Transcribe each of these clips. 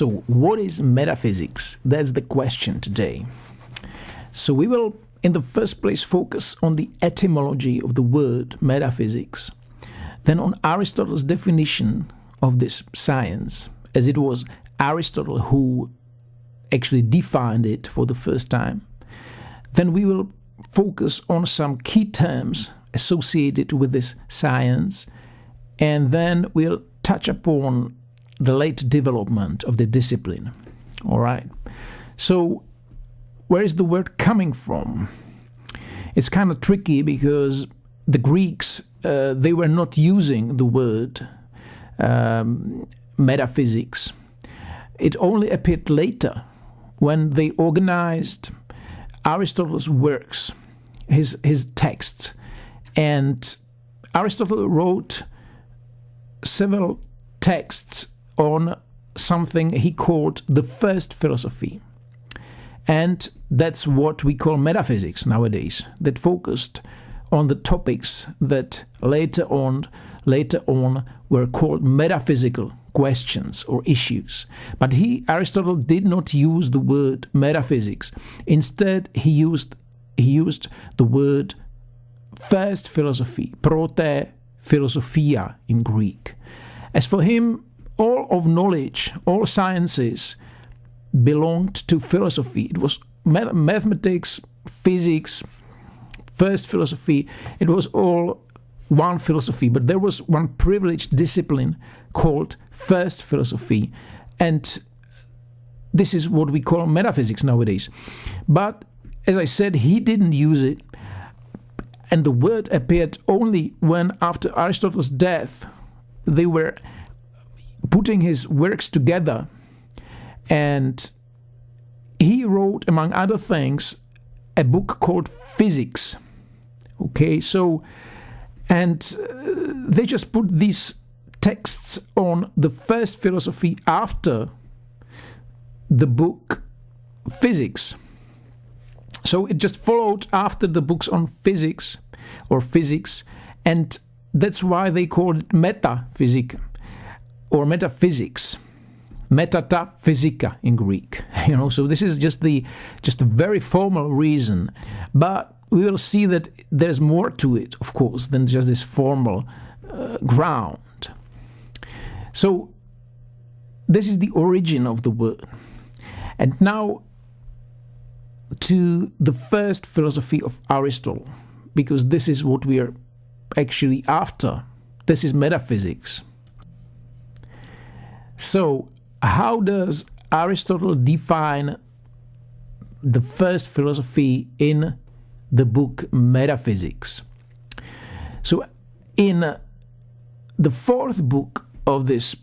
So what is metaphysics? That's the question today. So we will, in the first place, focus on the etymology of the word metaphysics, then on Aristotle's definition of this science, as it was Aristotle who actually defined it for the first time. Then we will focus on some key terms associated with this science, and then we'll touch upon the late development of the discipline. All right. So where is the word coming from? It's kind of tricky because the Greeks, they were not using the word metaphysics. It only appeared later when they organized Aristotle's works, his texts. And Aristotle wrote several texts on something he called the first philosophy. And that's what we call metaphysics nowadays, that focused on the topics that later on were called metaphysical questions or issues. But Aristotle did not use the word metaphysics. Instead, he used the word first philosophy, prote philosophia in Greek. As for him, all of knowledge, all sciences belonged to philosophy. It was mathematics, physics, first philosophy. It was all one philosophy, but there was one privileged discipline called first philosophy, and this is what we call metaphysics nowadays. But as I said, he didn't use it, and the word appeared only when, after Aristotle's death, they were putting his works together, and he wrote, among other things, a book called Physics. Okay, so, and they just put these texts on the first philosophy after the book Physics. So it just followed after the books on physics or physics, and that's why they called it metaphysics or metaphysics, metaphysica in Greek. So this is just a very formal reason, but we will see that there's more to it, of course, than just this formal ground. So this is the origin of the word. And now to the first philosophy of Aristotle, because this is what we are actually after. This is metaphysics. So how does Aristotle define the first philosophy in the book Metaphysics? So in the fourth book of this,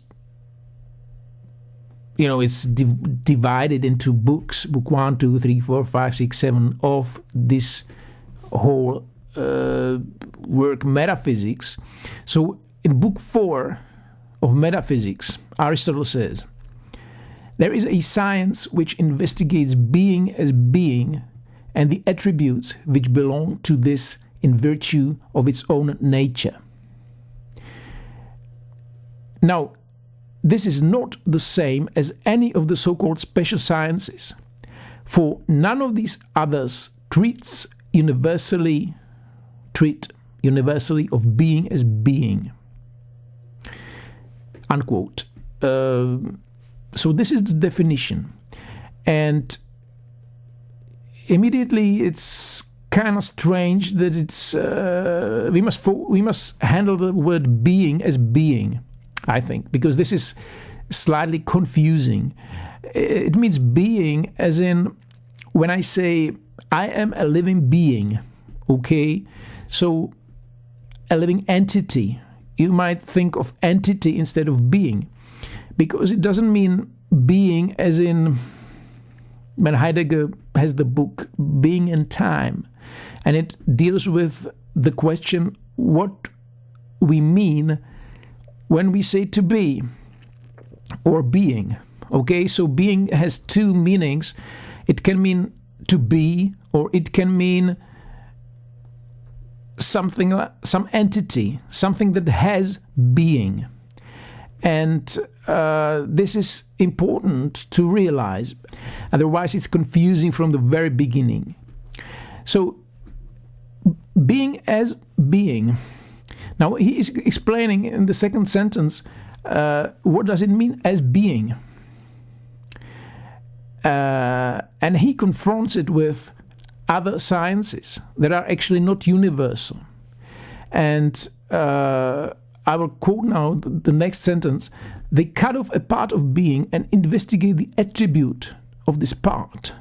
it's divided into books, book 1, 2, 3, 4, 5, 6, 7 of this whole work Metaphysics. So in book 4 of Metaphysics, Aristotle says, there is a science which investigates being as being and the attributes which belong to this in virtue of its own nature. Now, this is not the same as any of the so-called special sciences, for none of these others treat universally of being as being. Unquote. So this is the definition, and immediately it's kind of strange that it's we must handle the word being as being, I think, because this is slightly confusing. It means being as in, when I say I am a living being, okay, so a living entity, you might think of entity instead of being, because it doesn't mean being as in, when Heidegger has the book Being and Time, and it deals with the question what we mean when we say to be or being. Okay, so being has two meanings. It can mean to be, or it can mean something, some entity, something that has being. And this is important to realize. Otherwise, it's confusing from the very beginning. So, being as being. Now, he is explaining in the second sentence, what does it mean as being? And he confronts it with other sciences that are actually not universal. And I will quote now the next sentence. They cut off a part of being and investigate the attribute of this part.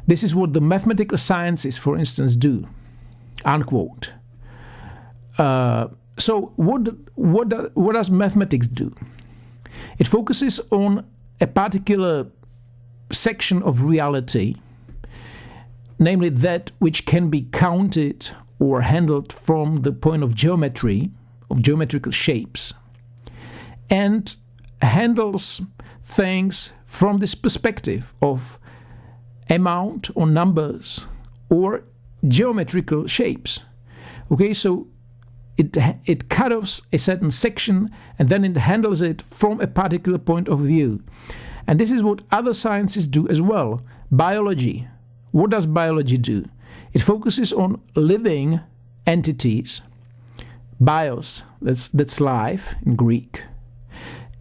This is what the mathematical sciences, for instance, do. Unquote. So what does mathematics do? It focuses on a particular section of reality, namely that which can be counted or handled from the point of geometry, of geometrical shapes, and handles things from this perspective of amount or numbers or geometrical shapes. Okay, so it cut off a certain section and then it handles it from a particular point of view. And this is what other sciences do as well. Biology. What does biology do? It focuses on living entities, bios, that's life in Greek,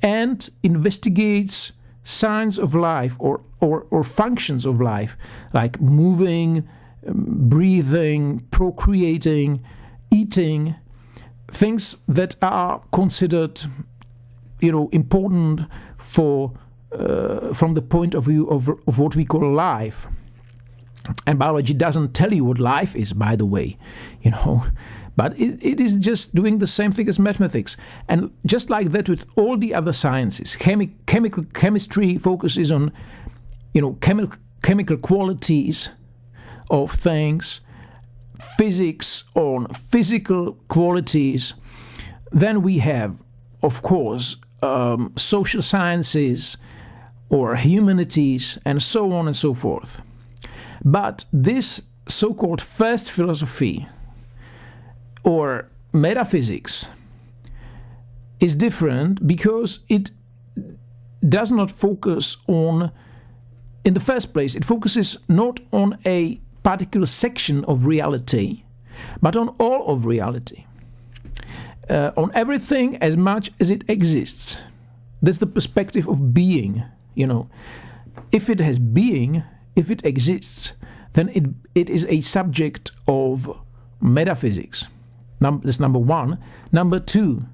and investigates signs of life or functions of life, like moving, breathing, procreating, eating, things that are considered, important for from the point of view of what we call life. And biology doesn't tell you what life is, by the way, but it is just doing the same thing as mathematics. And just like that with all the other sciences, chemistry focuses on, chemical qualities of things, physics on physical qualities. Then we have, of course, social sciences or humanities, and so on and so forth. But this so-called first philosophy or metaphysics is different because it does not focus on, in the first place, it focuses not on a particular section of reality, but on all of reality, on everything as much as it exists. That's the perspective of being, If it has being, if it exists, then it is a subject of metaphysics. That's number one. Number two,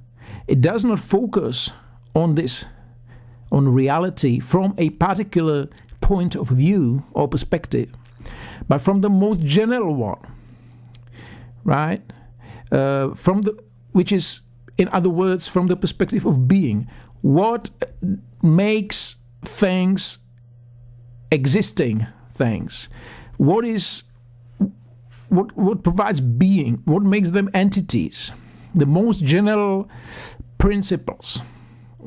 it does not focus on reality from a particular point of view or perspective, but from the most general one, right? Which is, in other words, from the perspective of being. What makes things existing things? What provides being? What makes them entities? The most general principles.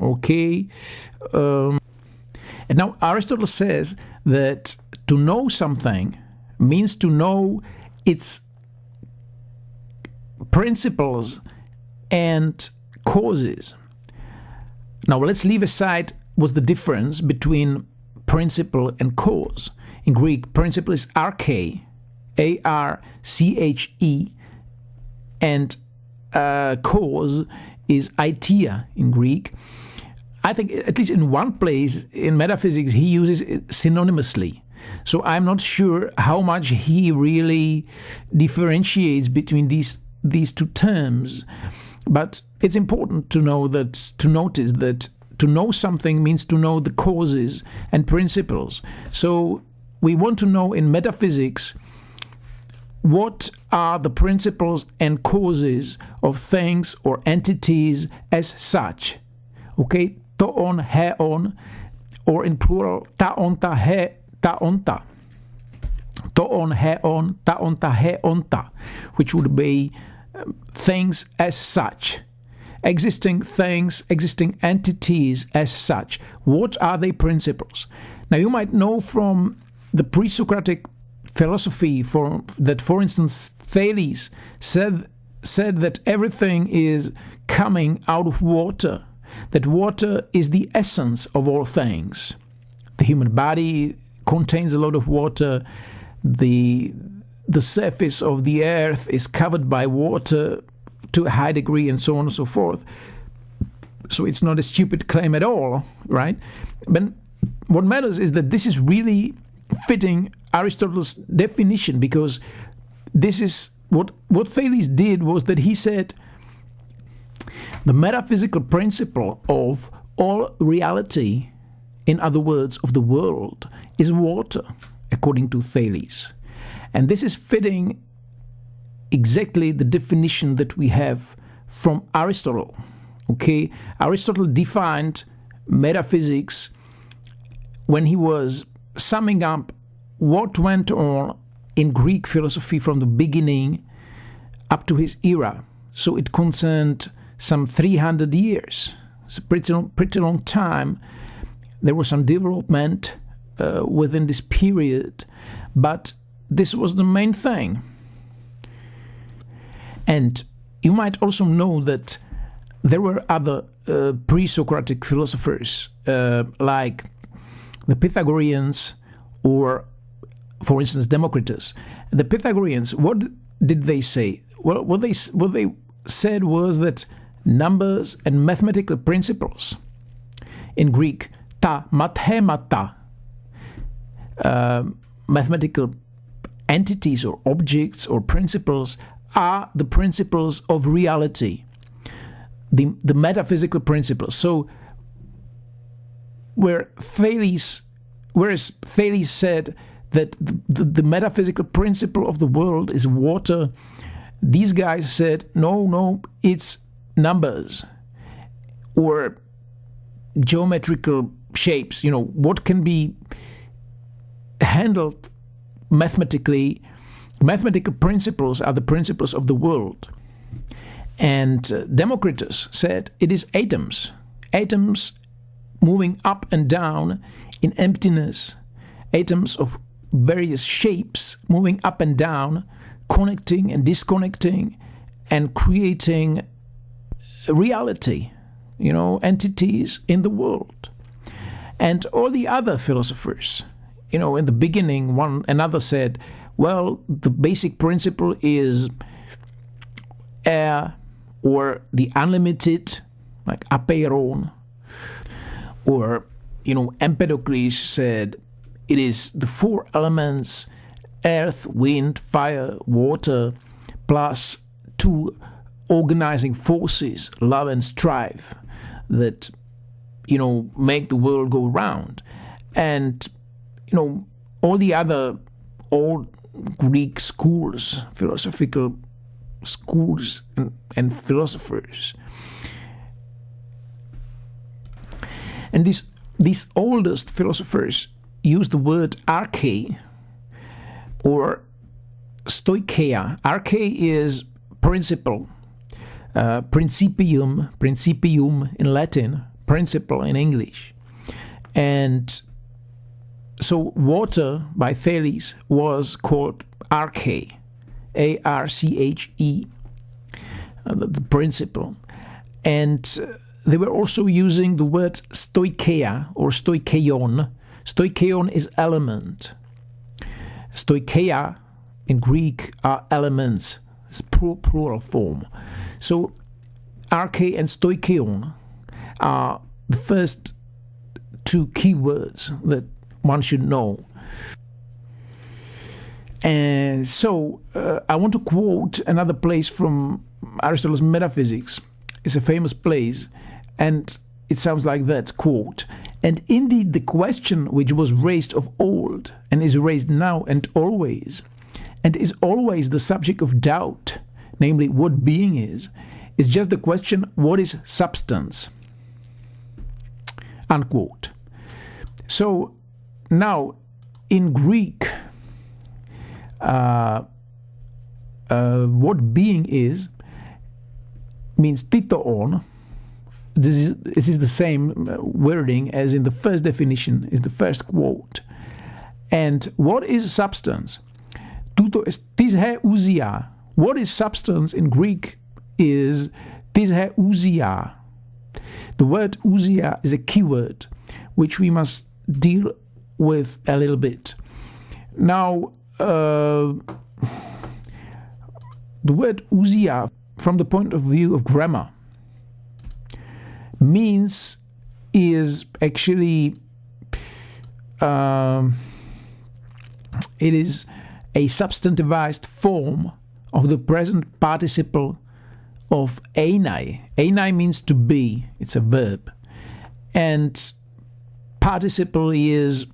Okay. And now Aristotle says that to know something means to know its principles and causes. Now let's leave aside what's the difference between principle and cause. In Greek, principle is arche, A-R-C-H-E, and cause is aitia in Greek. I think at least in one place in metaphysics he uses it synonymously. So I'm not sure how much he really differentiates between these two terms. But it's important to notice that to know something means to know the causes and principles. So we want to know in metaphysics what are the principles and causes of things or entities as such. Okay, toon, heon, or in plural, taonta, he, taonta. Toon, heon, taonta, heonta, which would be things as such. Existing things, existing entities as such. What are their principles? Now you might know from the pre-Socratic philosophy that, for instance, Thales said that everything is coming out of water. that water is the essence of all things. The human body contains a lot of water. The surface of the earth is covered by water to a high degree, and so on and so forth. So it's not a stupid claim at all, right? But what matters is that this is really fitting Aristotle's definition, because this is what Thales did, was that he said the metaphysical principle of all reality, in other words, of the world, is water, according to Thales. And this is fitting exactly the definition that we have from Aristotle. Okay, Aristotle defined metaphysics when he was summing up what went on in Greek philosophy from the beginning up to his era. So it concerned some 300 years. It's a pretty long time. There was some development within this period, but this was the main thing. And you might also know that there were other pre-Socratic philosophers like the Pythagoreans, or, for instance, Democritus. The Pythagoreans, what did they say? Well, what they said was that numbers and mathematical principles, in Greek, ta mathemata, mathematical entities or objects or principles, are the principles of reality, the metaphysical principles. So whereas Thales said that the metaphysical principle of the world is water, these guys said, no, it's numbers or geometrical shapes, what can be handled mathematically. Mathematical principles are the principles of the world. And Democritus said it is atoms moving up and down in emptiness, atoms of various shapes moving up and down, connecting and disconnecting and creating reality, entities in the world. And all the other philosophers, in the beginning, another said, well, the basic principle is air, or the unlimited, like apeiron. Or, Empedocles said it is the four elements, earth, wind, fire, water, plus two organizing forces, love and strife, that, make the world go round. And, all the other old Greek schools, philosophical schools and philosophers. And these oldest philosophers use the word arche or stoicheia. Arche is principle, principium in Latin, principle in English. And so water by Thales was called arche, A-R-C-H-E, the principle. And they were also using the word stoicheia or stoicheion. Stoicheion is element. Stoicheia in Greek are elements. It's plural form. So arche and stoicheion are the first two key words that one should know. And so I want to quote another place from Aristotle's Metaphysics. It's a famous place, and it sounds like that, quote, "And indeed the question which was raised of old, and is raised now and always the subject of doubt, namely what being is just the question, what is substance?" Unquote. So now in Greek, what being is means titoon. This is the same wording as in the first definition, is the first quote. And what is substance? Tuto est tis he What is substance in Greek is tis he ousia. The word ousia is a keyword which we must deal with a little bit. Now, the word ousia, from the point of view of grammar, means is actually it is a substantivized form of the present participle of einai. Einai means to be, it's a verb, and participle is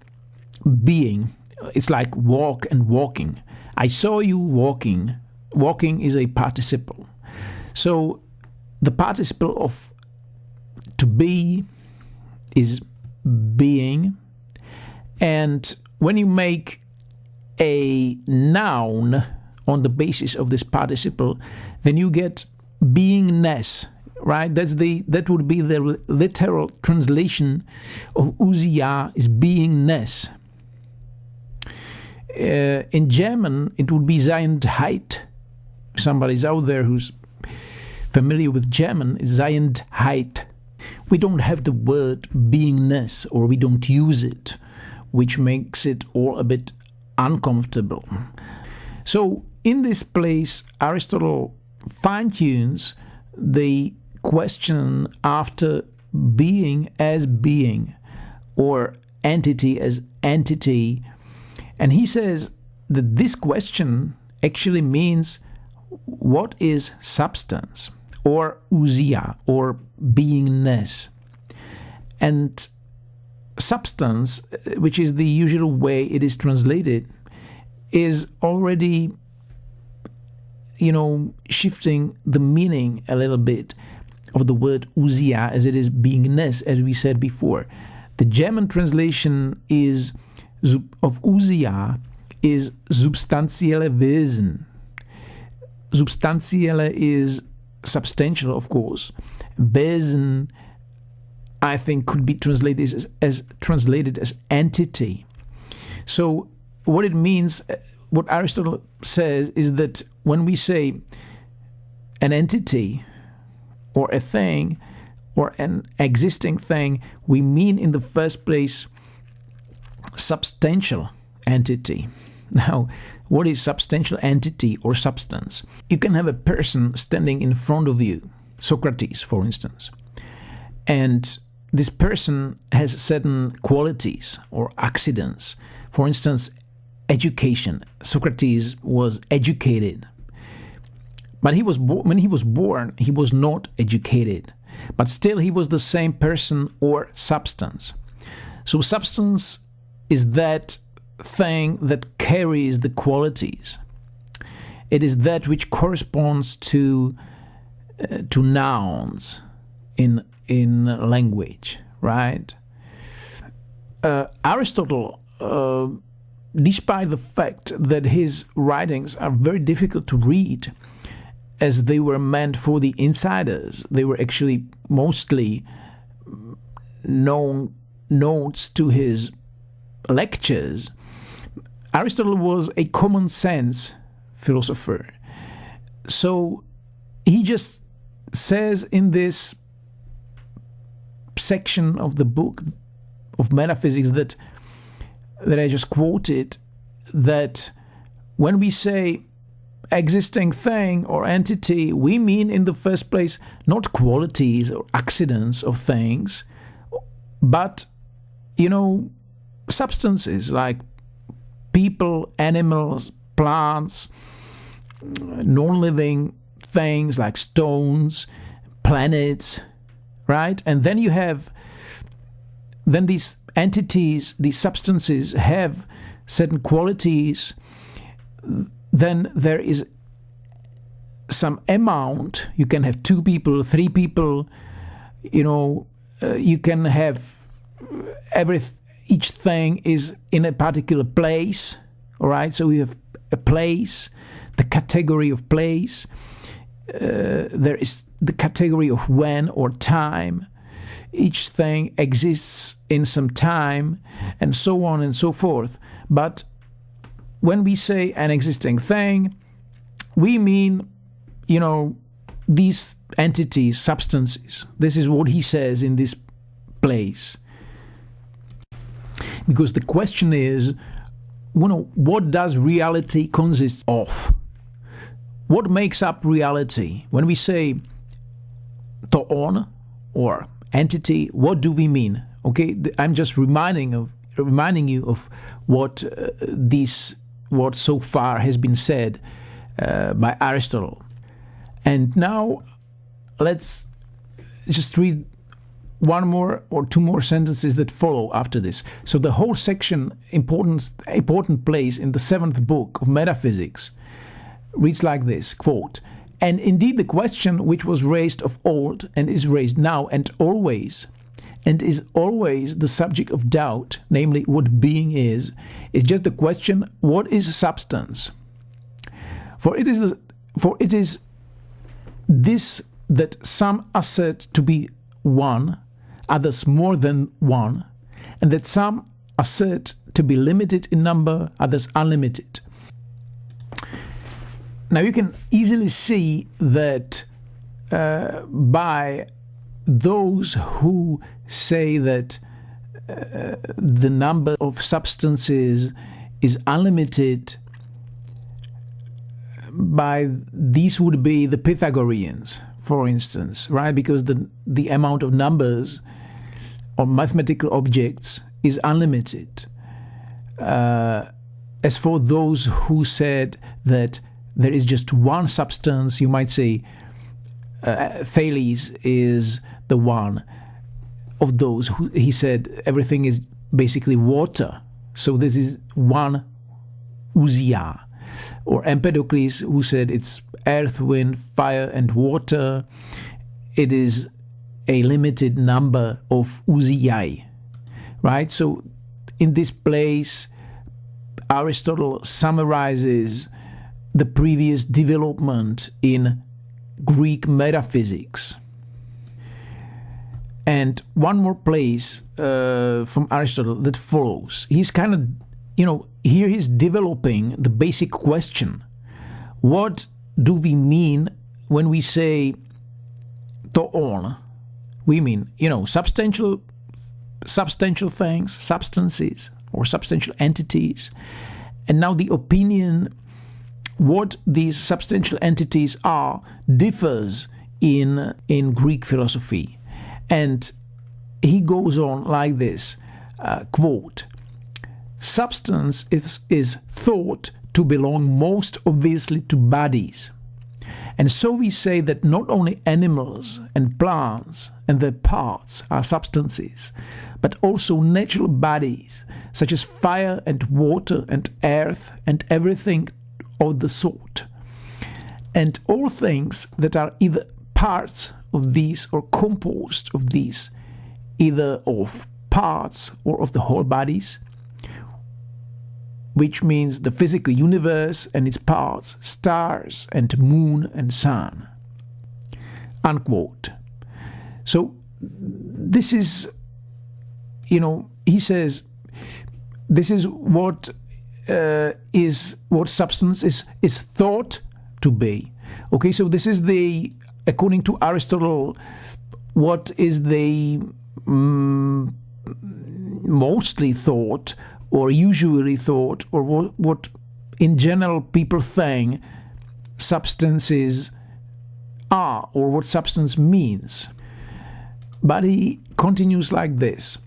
being. It's like walk and walking. I saw you walking. Walking is a participle. So the participle of to be is being, and when you make a noun on the basis of this participle, then you get beingness, right? That would be the literal translation of ousia, is beingness. In German, it would be Seiendheit. Somebody's out there who's familiar with German, is Seiendheit. We don't have the word beingness, or we don't use it, which makes it all a bit uncomfortable. So in this place, Aristotle fine-tunes the question after being as being, or entity as entity, and he says that this question actually means what is substance, or ousia, or beingness. And substance, which is the usual way it is translated, is already, shifting the meaning a little bit of the word ousia, as it is beingness, as we said before. The German translation of ousia is substantielle Wesen. Substantielle is substantial, of course. Wesen, I think, could be translated as entity. So what it means, what Aristotle says, is that when we say an entity or a thing or an existing thing, we mean in the first place substantial entity. Now, what is substantial entity or substance? You can have a person standing in front of you, Socrates, for instance, and this person has certain qualities or accidents. For instance, education. Socrates was educated, but when he was born, he was not educated, but still he was the same person or substance. So substance is that thing that carries the qualities. It is that which corresponds to nouns in language, right? Aristotle, despite the fact that his writings are very difficult to read, as they were meant for the insiders, they were actually mostly notes to his lectures. Aristotle was a common sense philosopher. So he just says in this section of the book of Metaphysics that I just quoted, that when we say existing thing or entity, we mean in the first place not qualities or accidents of things, but substances like people, animals, plants, non-living things like stones, planets, right? And then these entities, these substances have certain qualities. Then there is some amount. You can have 2 people, 3 people, you can have each thing is in a particular place, all right? So we have a place, the category of place. There is the category of when or time. Each thing exists in some time, and so on and so forth. But when we say an existing thing, we mean, these entities, substances. This is what he says in this place. Because the question is, what does reality consist of? What makes up reality? When we say toon or entity, what do we mean? Okay, I'm just reminding you of what what so far has been said by Aristotle. And now let's just read one more or two more sentences that follow after this. So the whole section, important place in the 7th book of Metaphysics, reads like this, quote, "And indeed the question which was raised of old and is raised now and is always the subject of doubt, namely what being is just the question, what is substance? For it is this that some assert to be one, others more than one, and that some assert to be limited in number, others unlimited." Now you can easily see that by those who say that the number of substances is unlimited, by these would be the Pythagoreans, for instance, right? Because the amount of numbers or mathematical objects is unlimited. As for those who said that there is just one substance, you might say Thales is the one of those who he said everything is basically water. So this is one ousia. Or Empedocles, who said it's earth, wind, fire, and water. It is a limited number of ousiai, right? So in this place, Aristotle summarizes the previous development in Greek metaphysics. And one more place from Aristotle that follows. He's kind of, here he's developing the basic question. What do we mean when we say toon? We mean, substantial things, substances, or substantial entities. And now the opinion what these substantial entities are differs in Greek philosophy. And he goes on like this, quote, "Substance is thought to belong most obviously to bodies. And so we say that not only animals and plants and their parts are substances, but also natural bodies, such as fire and water and earth and everything of the sort. And all things that are either parts of these or composed of these, either of parts or of the whole bodies, which means the physical universe and its parts, stars and moon and sun." Unquote. So this is, he says, this is what substance is thought to be. Okay, so this is according to Aristotle, what is the mostly thought or usually thought, or what in general people think substances are, or what substance means. But he continues like this: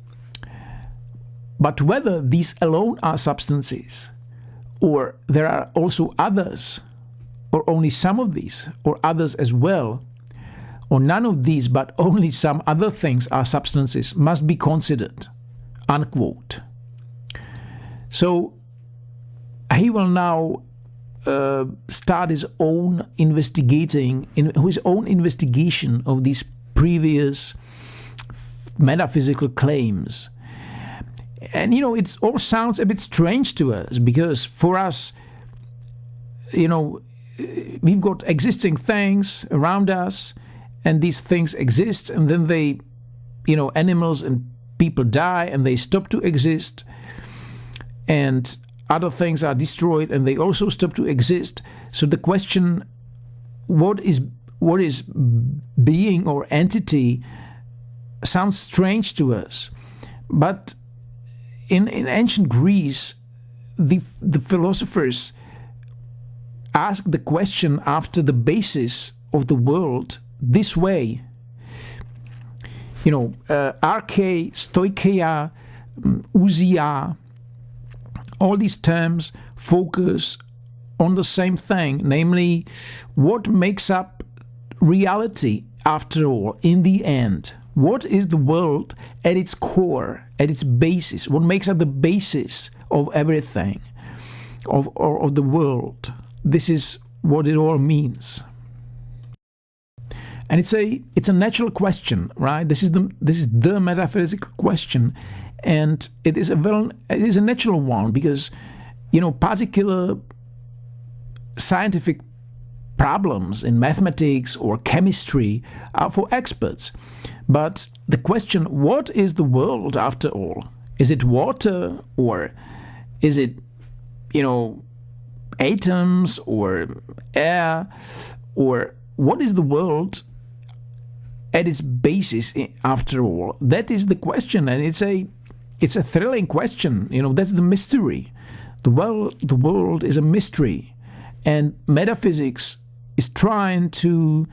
"But whether these alone are substances, or there are also others, or only some of these, or others as well, or none of these but only some other things are substances, must be considered." Unquote. So he will now start his own investigation of these previous metaphysical claims. And it all sounds a bit strange to us, because for us, we've got existing things around us, and these things exist, and then they, animals and people die and they stop to exist, and other things are destroyed and they also stop to exist. So the question, what what is being or entity sounds strange to us. But in ancient Greece, the philosophers asked the question after the basis of the world this way. Arche, stoicheia, ousia, all these terms focus on the same thing, namely, what makes up reality after all, in the end? What is the world at its core, at its basis? What makes up the basis of everything, of the world? This is what it all means. And it's a natural question, right? This is the metaphysical question, and it is a natural one, because particular scientific problems in mathematics or chemistry are for experts. But the question, what is the world after all? Is it water, or is it atoms or air, or what is the world at its basis after all? That is the question, and it's a thrilling question. That's the mystery. The world is a mystery, and metaphysics is trying to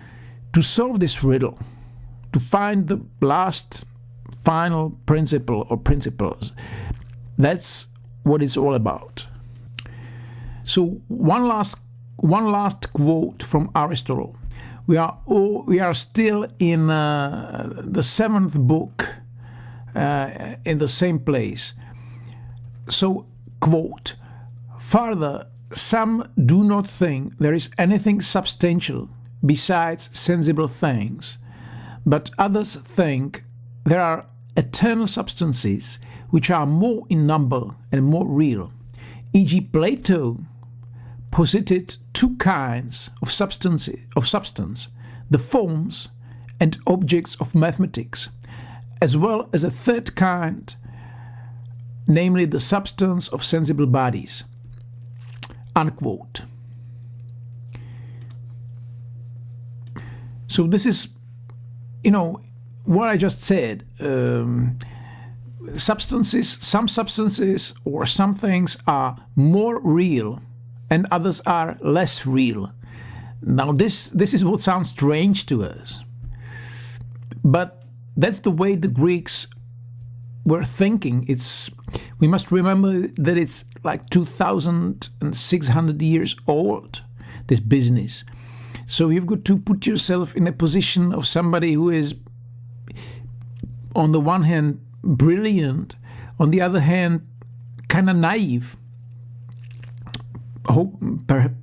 solve this riddle, to find the last final principle or principles. That's what it's all about. So one last quote from Aristotle. We are still in the 7th book, in the same place. So, quote, "Further, some do not think there is anything substantial besides sensible things, but others think there are eternal substances which are more in number and more real. E.g., Plato posited two kinds of substance, the forms and objects of mathematics, as well as a third kind, namely the substance of sensible bodies." Unquote. So this is, what I just said. Some substances or some things are more real and others are less real. Now this is what sounds strange to us, but that's the way the Greeks were thinking. We must remember that it's like 2,600 years old, this business. So you've got to put yourself in a position of somebody who is, on the one hand, brilliant, on the other hand, kind of naive.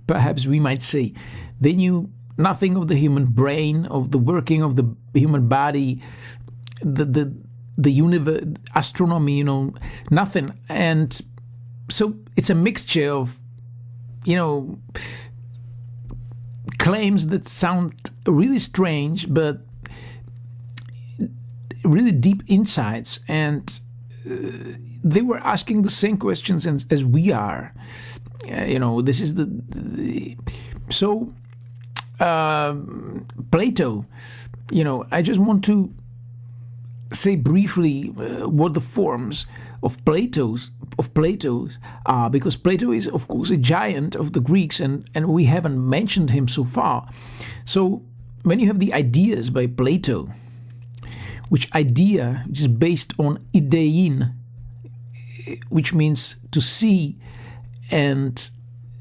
Perhaps we might say. They knew nothing of the human brain, of the working of the human body, the universe, astronomy, nothing. And so it's a mixture of, claims that sound really strange, but really deep insights. And they were asking the same questions as we are. This is so Plato. I just want to say briefly what the forms of Plato's are, because Plato is, of course, a giant of the Greeks, and we haven't mentioned him so far. So when you have the ideas by Plato, which is based on idein, which means to see, and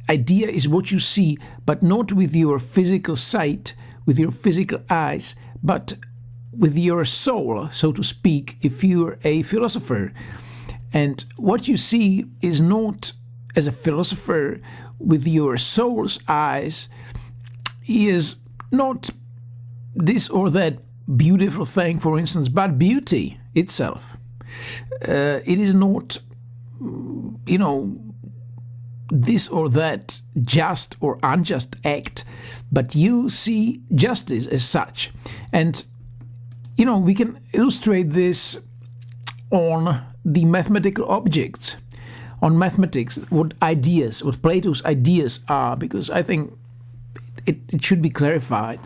idea is what you see, but not with your physical sight, with your physical eyes, but with your soul, so to speak, if you're a philosopher. And what you see is not, as a philosopher, with your soul's eyes, is not this or that beautiful thing, for instance, but beauty itself. It is not, this or that just or unjust act, but you see justice as such. And we can illustrate this on the mathematical objects, on mathematics, what Plato's ideas are, because I think it should be clarified.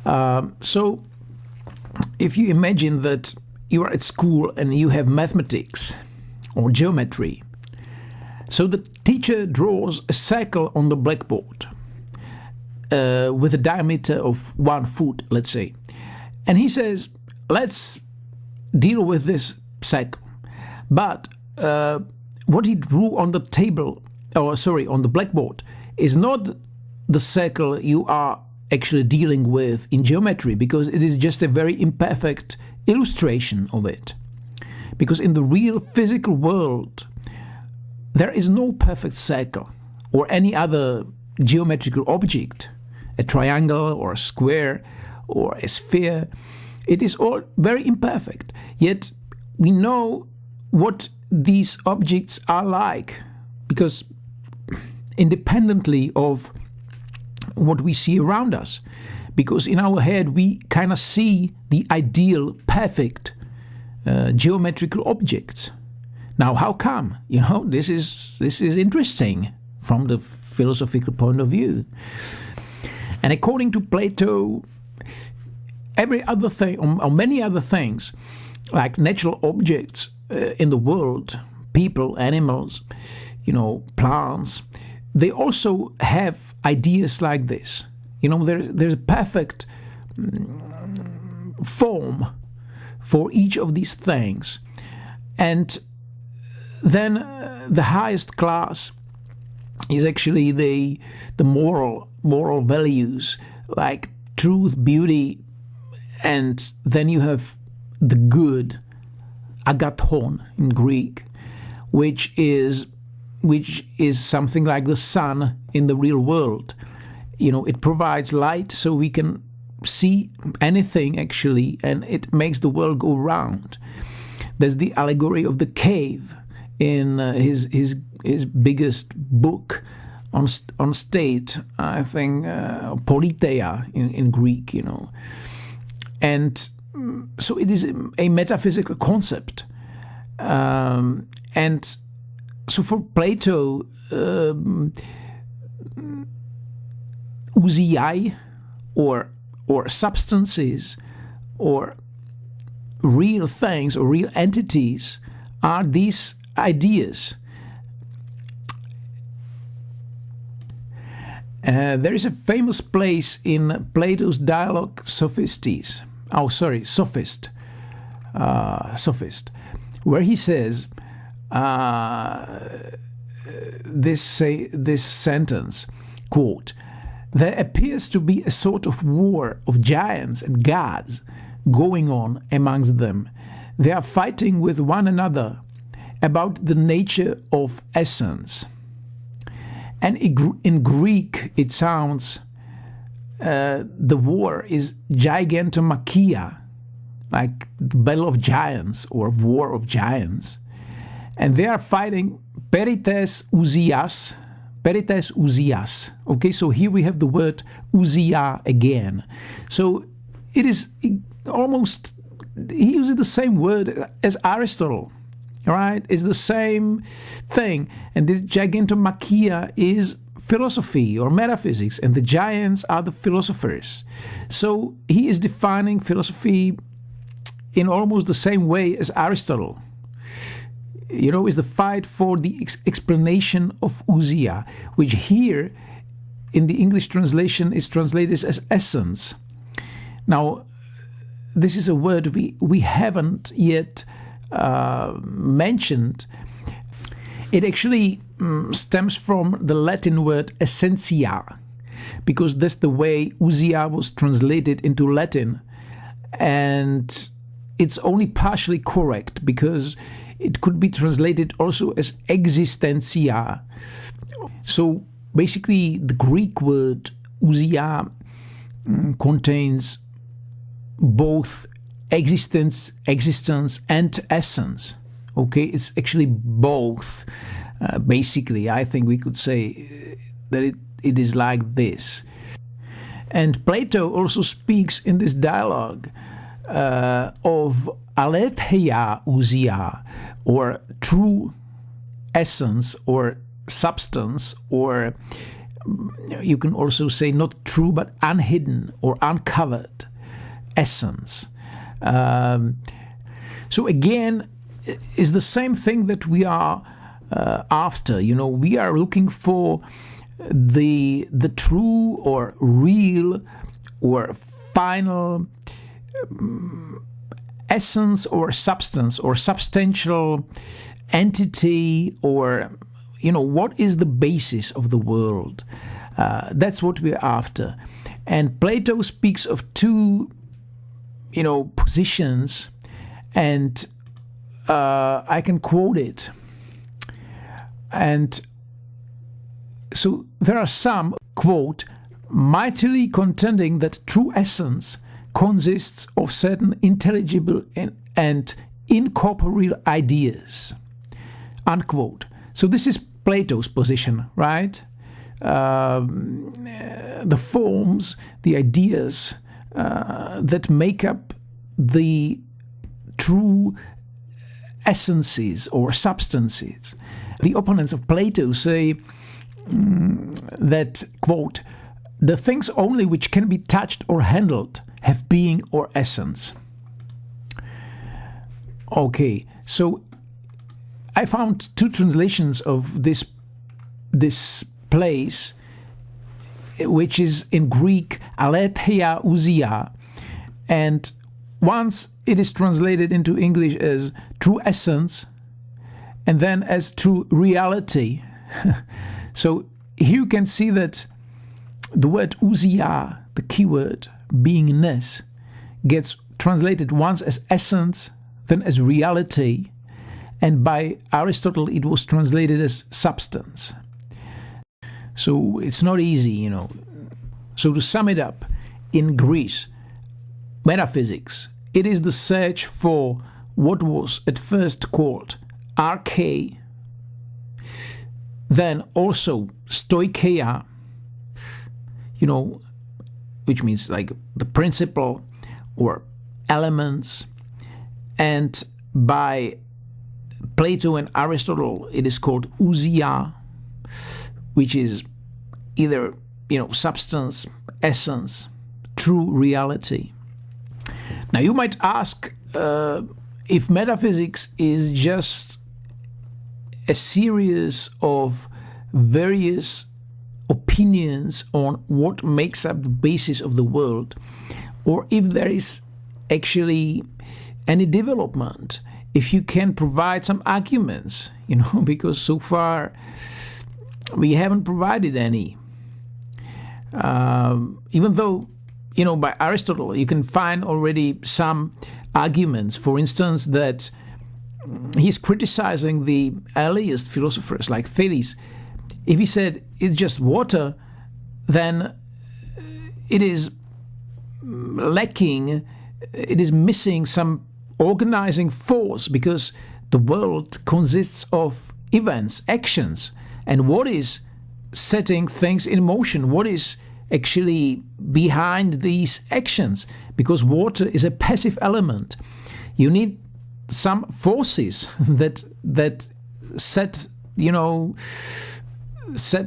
So if you imagine that you are at school and you have mathematics or geometry, so the teacher draws a circle on the blackboard with a diameter of 1 foot, let's say, and he says, let's deal with this circle. But what he drew on the on the blackboard is not the circle you are actually dealing with in geometry, because it is just a very imperfect illustration of it. Because in the real physical world, there is no perfect circle or any other geometrical object, a triangle or a square or a sphere. It is all very imperfect. Yet we know what these objects are like, because independently of what we see around us, because in our head we kind of see the ideal, perfect geometrical objects. Now, how come? This is interesting from the philosophical point of view. And according to Plato, every other thing, or many other things, like natural objects in the world, people, animals, plants, they also have ideas like this. There's a perfect form for each of these things. And then the highest class is actually the moral values, like truth, beauty, and then you have the good, agathon in Greek, which is something like the sun in the real world. It provides light so we can see anything actually, and it makes the world go round. There's the allegory of the cave in his biggest book on state, I think, Politeia in Greek, and so it is a metaphysical concept, and so for Plato, ousiai, or substances, or real things or real entities, are these ideas. There is a famous place in Plato's dialogue Sophist, where he says this sentence, quote, "There appears to be a sort of war of giants and gods going on amongst them. They are fighting with one another about the nature of essence." And in Greek it sounds, the war is gigantomachia, like the battle of giants or war of giants. And they are fighting perites ousias. Okay, so here we have the word ousia again. So it is almost, he uses the same word as Aristotle, right? It's the same thing. And this gigantomachia is philosophy or metaphysics, and the giants are the philosophers. So he is defining philosophy in almost the same way as Aristotle. Is the fight for the explanation of ousia, which here in the English translation is translated as essence. Now, this is a word we haven't yet mentioned. It actually stems from the Latin word essentia, because that's the way ousia was translated into Latin, and it's only partially correct, because it could be translated also as existentia. So basically the Greek word ousia contains both existence and essence. Okay, it's actually both. Basically, I think we could say that it is like this. And Plato also speaks in this dialogue of aletheia ousia, or true essence or substance, or you can also say not true but unhidden or uncovered essence. So again, is the same thing that we are after. We are looking for the true or real or final essence or substance or substantial entity, or what is the basis of the world. That's what we're after. And Plato speaks of two positions, and I can quote it. And so there are some, quote, mightily contending that true essence consists of certain intelligible and incorporeal ideas, unquote. So this is Plato's position, right? The forms, the ideas that make up the true essences or substances. The opponents of Plato say that, quote, the things only which can be touched or handled have being or essence. Okay, so I found two translations of this place, which is in Greek aletheia ousia, and once it is translated into English as true essence, and then as true reality. So here you can see that the word ousia, the keyword beingness, gets translated once as essence, then as reality, and by Aristotle it was translated as substance. So it's not easy, So to sum it up, in Greece, metaphysics, it is the search for what was at first called arche, then also stoicheia, which means like the principle or elements, and by Plato and Aristotle it is called ousia, which is either substance, essence, true reality. Now you might ask if metaphysics is just a series of various opinions on what makes up the basis of the world, or if there is actually any development, if you can provide some arguments, because so far we haven't provided any. Even though, by Aristotle you can find already some arguments, for instance, that he's criticizing the earliest philosophers like Thales. If he said it's just water, then it is lacking, it is missing some organizing force, because the world consists of events, actions, and what is setting things in motion, what is actually behind these actions, because water is a passive element. You need some forces that set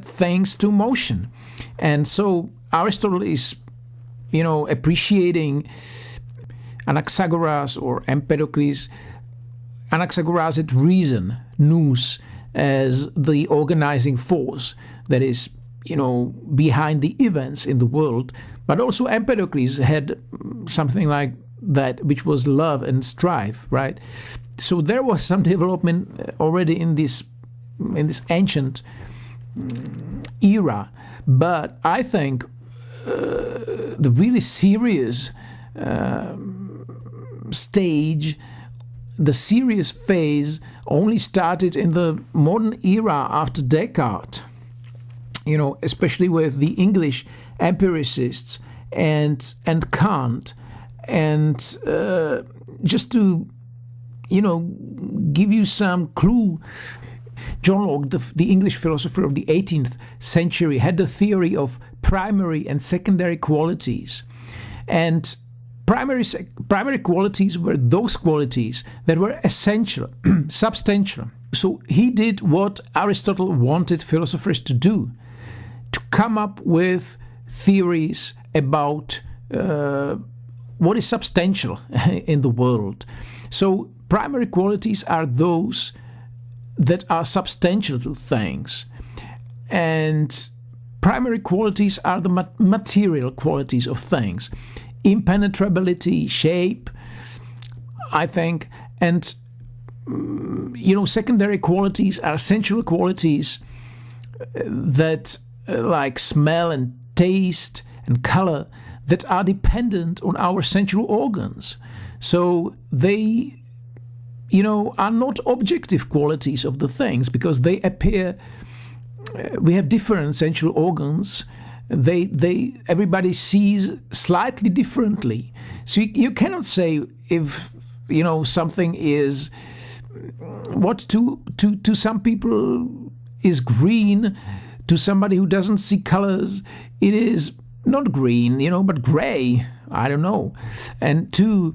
things to motion. And so Aristotle is appreciating Anaxagoras or Empedocles. Anaxagoras had reason, nous, as the organizing force that is behind the events in the world, but also Empedocles had something like that, which was love and strife, right? So there was some development already in this ancient era, but I think the really serious stage, the serious phase, only started in the modern era after Descartes. Especially with the English empiricists and Kant, and just to give you some clue, John Locke, the English philosopher of the 18th century, had the theory of primary and secondary qualities, and primary qualities were those qualities that were essential, substantial. So he did what Aristotle wanted philosophers to do, to come up with theories about what is substantial in the world. So primary qualities are those that are substantial to things, and primary qualities are the material qualities of things: impenetrability, shape, I think, and secondary qualities are sensual qualities that like smell and taste and color, that are dependent on our sensual organs. So they are not objective qualities of the things, because they appear, we have different sensual organs, everybody sees slightly differently. So you cannot say if something is what to some people is green, to somebody who doesn't see colors it is not green, but gray, I don't know. And to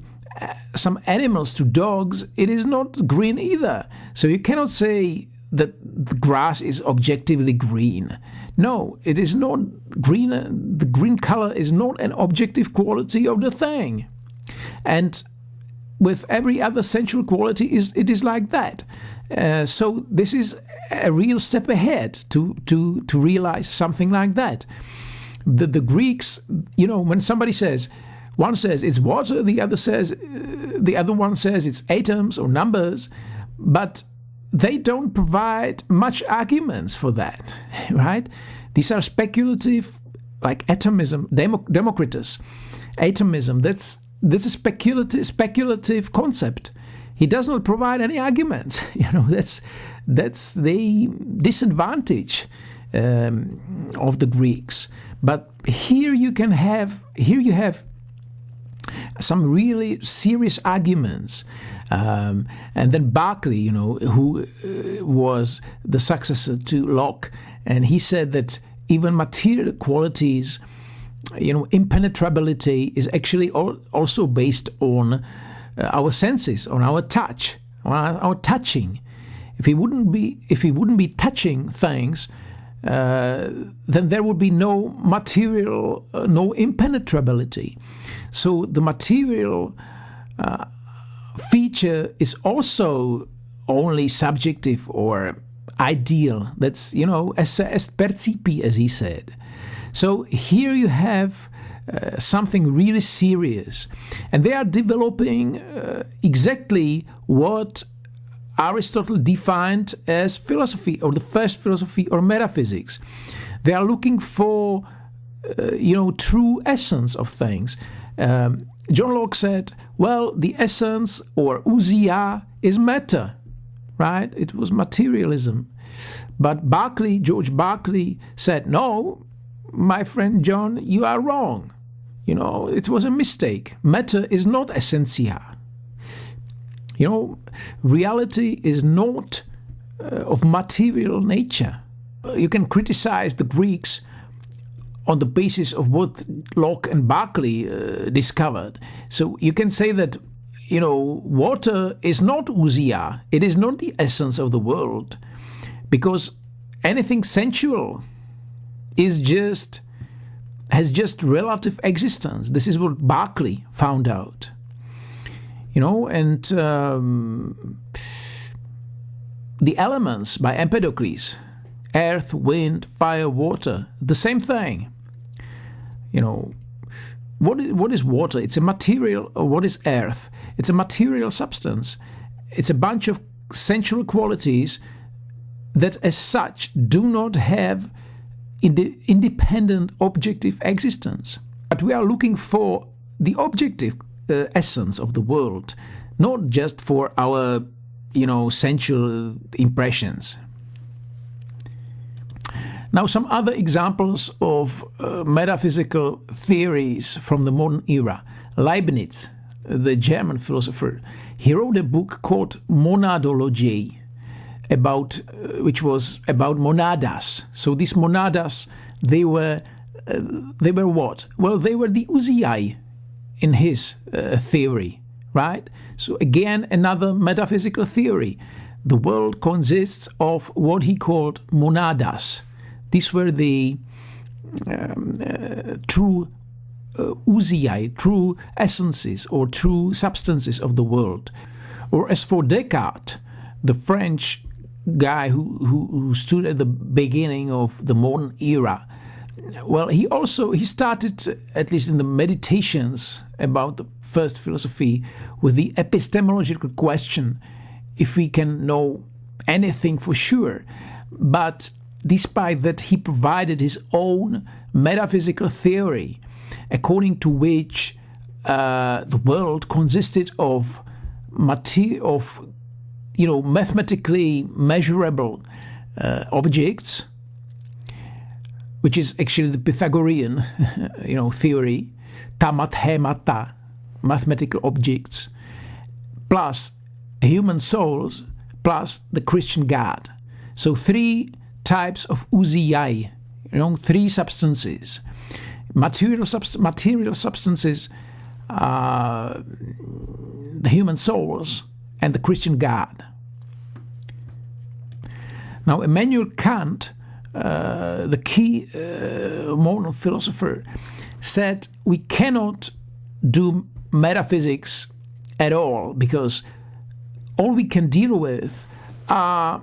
some animals, to dogs, it is not green either. So you cannot say that the grass is objectively green. No, it is not green. The green color is not an objective quality of the thing. And with every other sensual quality, it is like that. So this is a real step ahead to realize something like that. The Greeks, when somebody says, one says it's water, the other one says it's atoms or numbers, but they don't provide much arguments for that, right? These are speculative, like atomism, Democritus, atomism. That's a speculative concept. He does not provide any arguments. That's the disadvantage of the Greeks. But here you have some really serious arguments. And then Berkeley, who was the successor to Locke, and he said that even material qualities, impenetrability is actually also based on our senses, on our touch, on our touching. If he wouldn't be touching things, then there would be no material, no impenetrability. So the material feature is also only subjective or ideal. That's, est percipi, as he said. So here you have something really serious. And they are developing exactly what Aristotle defined as philosophy, or the first philosophy, or metaphysics. They are looking for, true essence of things. John Locke said, well, the essence, or ousia, is matter, right? It was materialism. But George Berkeley said, no, my friend John, you are wrong. It was a mistake. Matter is not essentia. Reality is not of material nature. You can criticize the Greeks on the basis of what Locke and Berkeley discovered. So you can say that, water is not ousia. It is not the essence of the world, because anything sensual has just relative existence. This is what Berkeley found out. And the elements by Empedocles, earth, wind, fire, water, the same thing. What is water? It's a material. Or what is earth? It's a material substance. It's a bunch of sensual qualities that as such do not have independent objective existence. But we are looking for the objective essence of the world, not just for our, sensual impressions. Now, some other examples of metaphysical theories from the modern era. Leibniz, the German philosopher, he wrote a book called Monadology, which was about monadas. So these monadas, they were what? Well, they were the ousiai in his theory, right? So again, another metaphysical theory. The world consists of what he called monadas. These were the true ousiai, true essences or true substances of the world. Or as for Descartes, the French guy who stood at the beginning of the modern era, well, he started, at least in the meditations about the first philosophy, with the epistemological question if we can know anything for sure. But despite that, he provided his own metaphysical theory, according to which the world consisted of mathematically measurable objects, which is actually the Pythagorean theory, ta mathemata, mathematical objects, plus human souls, plus the Christian God. So 3 types of ousiai, 3 substances. Material substances, the human souls, and the Christian God. Now, Immanuel Kant, the key modern philosopher, said we cannot do metaphysics at all, because all we can deal with are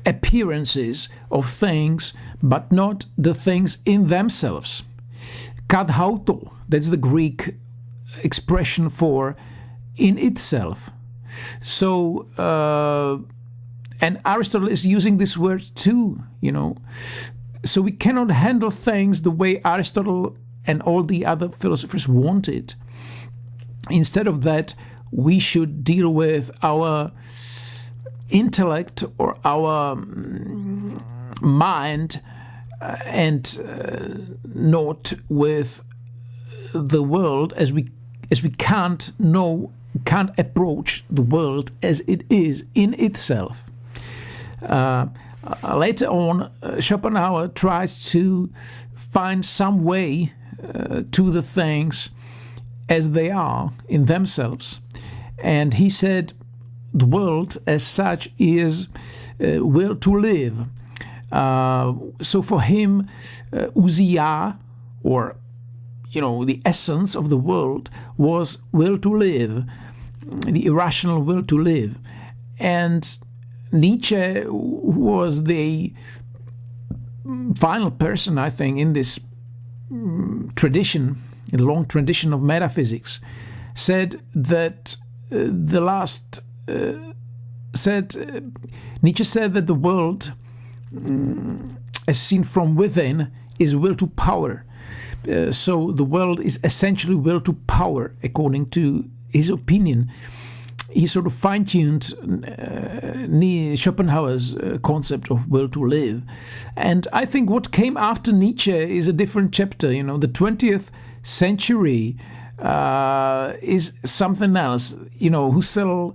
appearances of things, but not the things in themselves. Kadhauto, that's the Greek expression for in itself. So, and Aristotle is using this word too, So we cannot handle things the way Aristotle and all the other philosophers wanted. Instead of that, we should deal with our intellect or our mind, and not with the world, as we can't approach the world as it is in itself. Later on, Schopenhauer tries to find some way to the things as they are in themselves, and he said the world as such is will to live. So for him, ousia, or the essence of the world, was will to live, the irrational will to live. And Nietzsche, who was the final person, I think, in this tradition, a long tradition of metaphysics, said that Nietzsche said that the world, as seen from within, is will to power. So the world is essentially will to power, according to his opinion. He sort of fine-tuned Schopenhauer's concept of will to live. And I think what came after Nietzsche is a different chapter. The 20th century is something else. Husserl,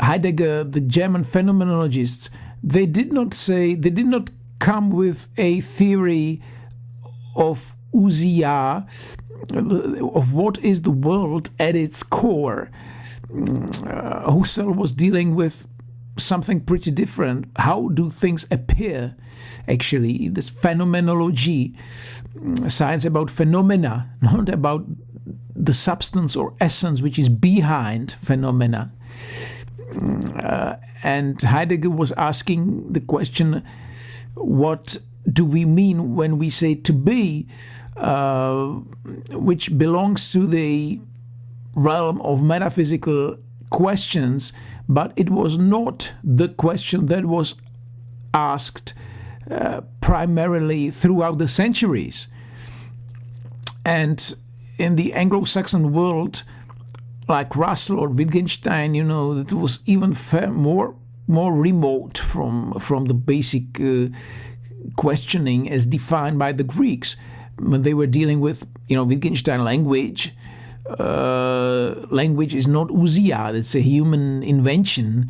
Heidegger, the German phenomenologists, they did not come with a theory of ousia, of what is the world at its core. Husserl was dealing with something pretty different. How do things appear, actually? This phenomenology, science about phenomena, not about the substance or essence which is behind phenomena. And Heidegger was asking the question, what do we mean when we say to be, which belongs to the realm of metaphysical questions, but it was not the question that was asked primarily throughout the centuries. And in the Anglo-Saxon world, like Russell or Wittgenstein, it was even more remote from the basic questioning as defined by the Greeks when they were dealing with, Wittgenstein language. Language is not ousia, it's a human invention,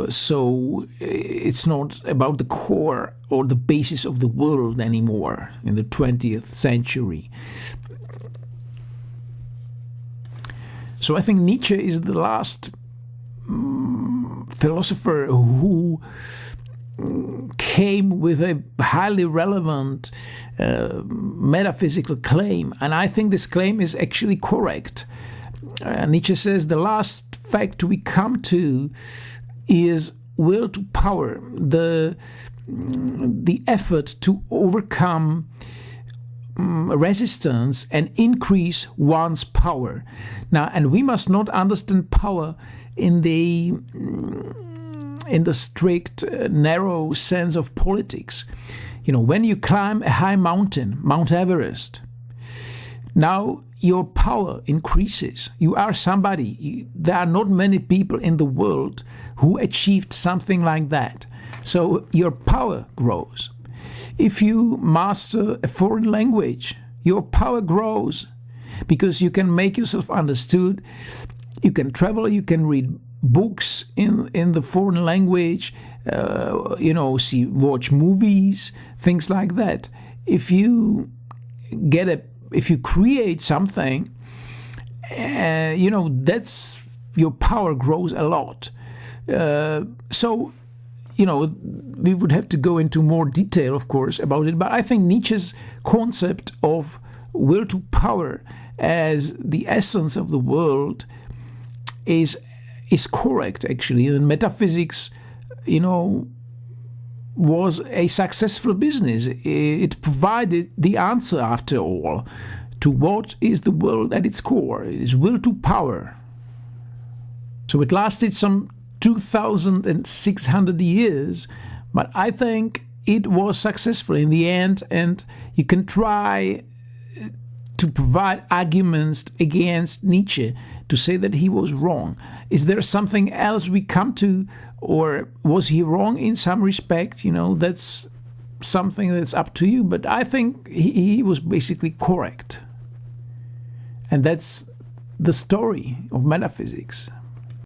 so it's not about the core or the basis of the world anymore in the 20th century. So I think Nietzsche is the last philosopher who came with a highly relevant metaphysical claim, and I think this claim is actually correct. Nietzsche says the last fact we come to is will to power, the effort to overcome resistance and increase one's power. Now, and we must not understand power in the strict, narrow sense of politics. When you climb a high mountain, Mount Everest, now your power increases. You are somebody. There are not many people in the world who achieved something like that. So your power grows. If you master a foreign language, your power grows because you can make yourself understood. You can travel, you can read books in the foreign language, watch movies, things like that. If you create something, that's your power grows a lot. We would have to go into more detail, of course, about it. But I think Nietzsche's concept of will to power as the essence of the world is correct, actually. And metaphysics, was a successful business. It provided the answer, after all, to what is the world at its core. It is will to power. So it lasted some 2,600 years, but I think it was successful in the end, and you can try to provide arguments against Nietzsche to say that he was wrong. Is there something else we come to, or was he wrong in some respect? That's something that's up to you, but I think he was basically correct. And that's the story of metaphysics.